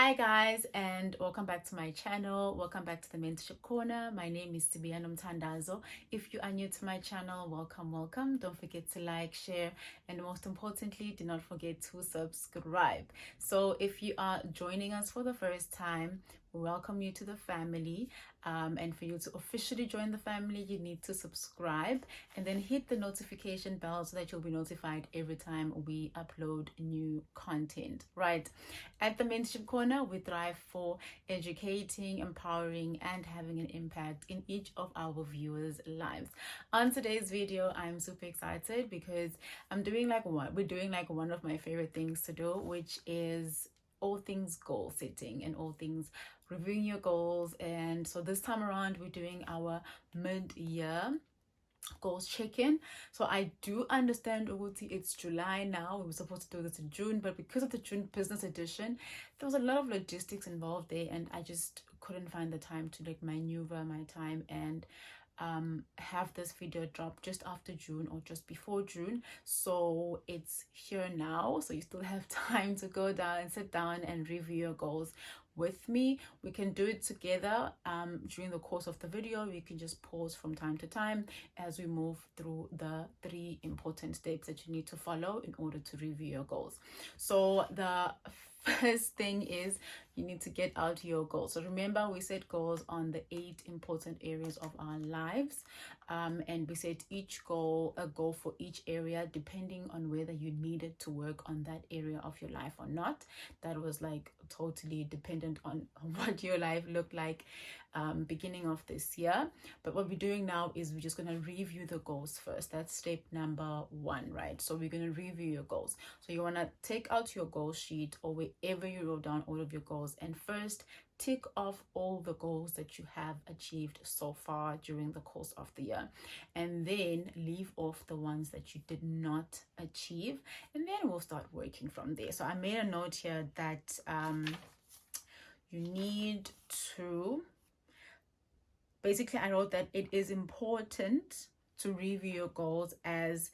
Hi guys, and welcome back to my channel. Welcome back to the Mentorship Corner. My name is Mtandazo. If you are new to my channel, welcome. Don't forget to like, share, and most importantly, do not forget to subscribe. So if you are joining us for the first time, we welcome you to the family. And for you to officially join the family, you need to subscribe and then hit the notification bell so that you'll be notified every time we upload new content. Right. At the Mentorship Corner, we thrive for educating, empowering, and having an impact in each of our viewers' lives. On today's video, I'm super excited because we're doing like one of my favorite things to do, which is all things goal setting and all things reviewing your goals. And so this time around, we're doing our mid-year goals check-in. So I do understand Uguti, it's July now. We were supposed to do this in June, but because of the June business edition, there was a lot of logistics involved there, and I just couldn't find the time to like maneuver my time and have this video drop just after June or just before June. So it's here now, so you still have time to go down and sit down and review your goals with me. We can do it together during the course of the video. We can just pause from time to time as we move through the 3 important steps that you need to follow in order to review your goals. So the first thing is you need to get out your goals. So remember, we set goals on the 8 important areas of our lives, and we set each goal a goal for each area depending on whether you needed to work on that area of your life or not. That was like totally dependent on what your life looked like beginning of this year. But what we're doing now is we're just going to review the goals first. That's step number 1, right? So we're going to review your goals. So you want to take out your goal sheet or wherever you wrote down all of your goals, and first tick off all the goals that you have achieved so far during the course of the year, and then leave off the ones that you did not achieve, and then we'll start working from there. So I made a note here that you need to basically, I wrote that it is important to review your goals as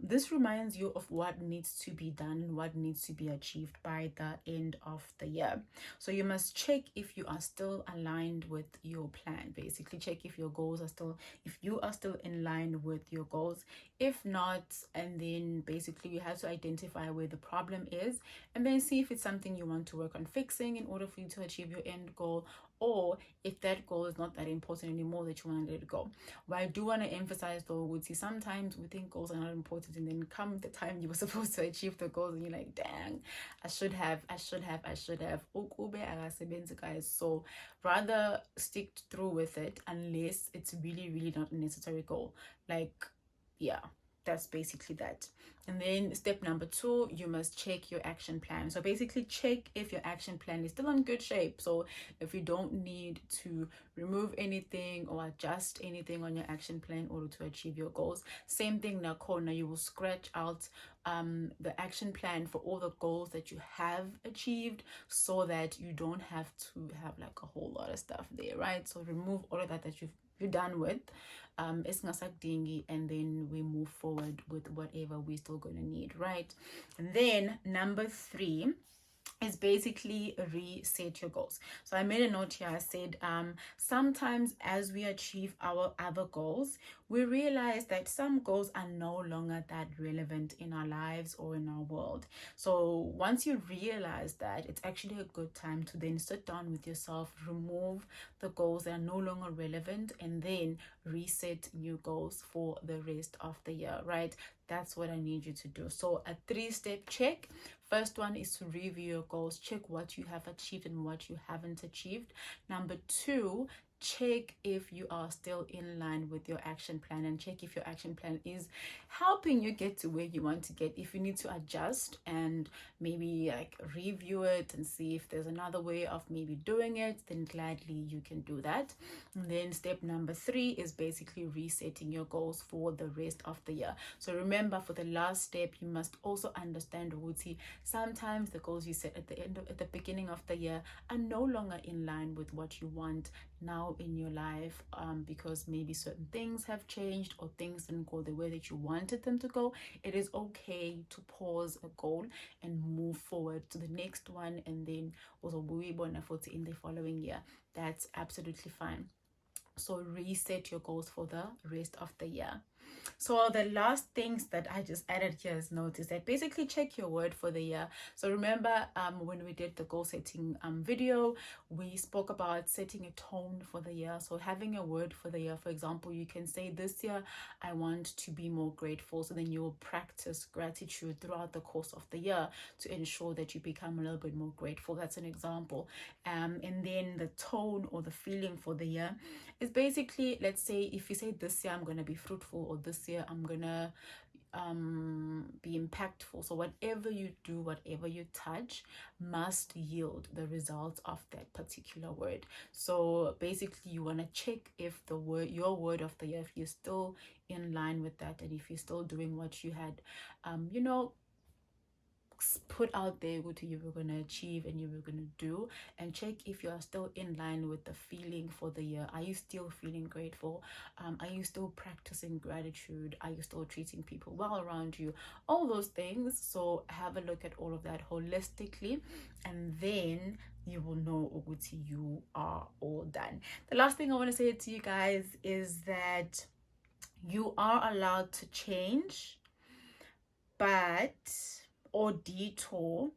this reminds you of what needs to be done, what needs to be achieved by the end of the year. So you must check if you are still aligned with your plan. Basically, check if your goals are still, if you are still in line with your goals. If not, and then basically you have to identify where the problem is and then see if it's something you want to work on fixing in order for you to achieve your end goal, or if that goal is not that important anymore that you want to let it go. But I do want to emphasize though, would see sometimes we think goals are not important, and then come the time you were supposed to achieve the goals and you're like, dang, I should have. Guys. So rather stick through with it unless it's really not a necessary goal. Like, yeah, that's basically that. And then step number 2, you must check your action plan. So basically check if your action plan is still in good shape. So if you don't need to remove anything or adjust anything on your action plan in order to achieve your goals. Same thing in the corner, you will scratch out the action plan for all the goals that you have achieved so that you don't have to have like a whole lot of stuff there, right? So remove all of that you're done with, and then we move forward with whatever we're still going to need, right? And then number 3 is basically reset your goals. So I made a note here. I said sometimes as we achieve our other goals, we realize that some goals are no longer that relevant in our lives or in our world. So once you realize that, it's actually a good time to then sit down with yourself, remove the goals that are no longer relevant, and then reset new goals for the rest of the year, right? That's what I need you to do. So a 3-step check. First one is to review your goals, check what you have achieved and what you haven't achieved. Number 2, check if you are still in line with your action plan, and check if your action plan is helping you get to where you want to get. If you need to adjust and maybe like review it and see if there's another way of maybe doing it, then gladly you can do that. And then step number 3 is basically resetting your goals for the rest of the year. So remember, for the last step, you must also understand, Wuti, sometimes the goals you set at the beginning of the year are no longer in line with what you want now in your life, because maybe certain things have changed or things didn't go the way that you wanted them to go. It is okay to pause a goal and move forward to the next one, and then also in the following year. That's absolutely fine. So reset your goals for the rest of the year. So the last things that I just added here is notice that basically check your word for the year. So remember, when we did the goal setting video, we spoke about setting a tone for the year. So having a word for the year, for example, you can say this year I want to be more grateful. So then you'll practice gratitude throughout the course of the year to ensure that you become a little bit more grateful. That's an example. And then the tone or the feeling for the year is basically, let's say if you say this year I'm going to be fruitful, or this year I'm going to be impactful. So whatever you do, whatever you touch must yield the results of that particular word. So basically you want to check if the word, your word of the year, if you're still in line with that, and if you're still doing what you had put out there what you were going to achieve and you were going to do, and check if you are still in line with the feeling for the year. Are you still feeling grateful? Are you still practicing gratitude? Are you still treating people well around you? All those things. So have a look at all of that holistically, and then you will know Uguti, you are all done. The last thing I want to say to you guys is that you are allowed to change, but or detour,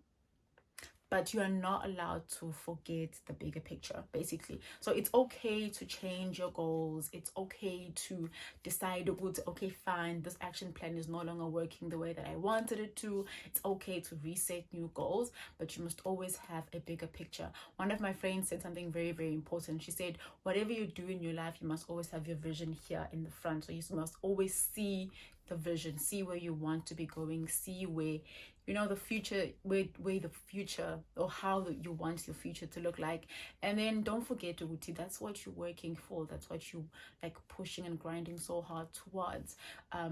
but you are not allowed to forget the bigger picture, basically. So it's okay to change your goals. It's okay to decide, okay, fine, this action plan is no longer working the way that I wanted it to. It's okay to reset new goals, but you must always have a bigger picture. One of my friends said something very, very important. She said, whatever you do in your life, you must always have your vision here in the front. So you must always see the vision, see where you want to be going, see where the future, where the future, or how you want your future to look like. And then don't forget, Uguti, that's what you're working for. That's what you like pushing and grinding so hard towards.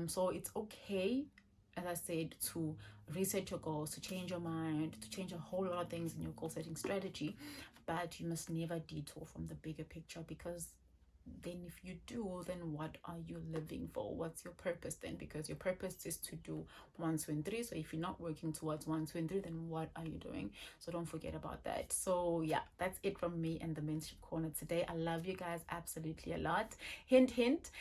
So it's okay, as I said, to reset your goals, to change your mind, to change a whole lot of things in your goal setting strategy, but you must never detour from the bigger picture, because then if you do, then what are you living for? What's your purpose then? Because your purpose is to do 1, 2, and 3. So if you're not working towards 1, 2, and 3, then what are you doing? So don't forget about that. So yeah, that's it from me and the Mentorship Corner today. I love you guys absolutely a lot. Hint, hint,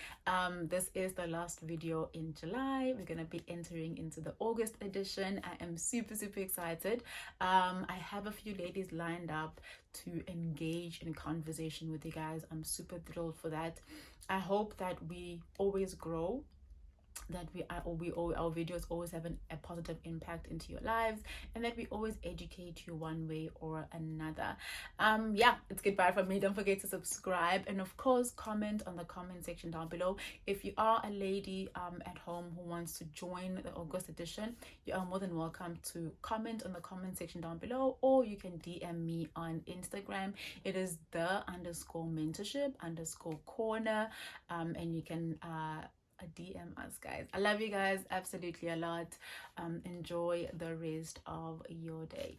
this is the last video in July. We're gonna be entering into the August edition. I am super, super excited. I have a few ladies lined up to engage in conversation with you guys. I'm super thrilled for that. I hope that we always grow, that our videos always have a positive impact into your lives, and that we always educate you one way or another. Yeah, it's goodbye from me. Don't forget to subscribe, and of course comment on the comment section down below. If you are a lady at home who wants to join the August edition, you are more than welcome to comment on the comment section down below, or you can DM me on Instagram. It is the_mentorship_corner, and you can DM us, guys. I love you guys absolutely a lot. Enjoy the rest of your day.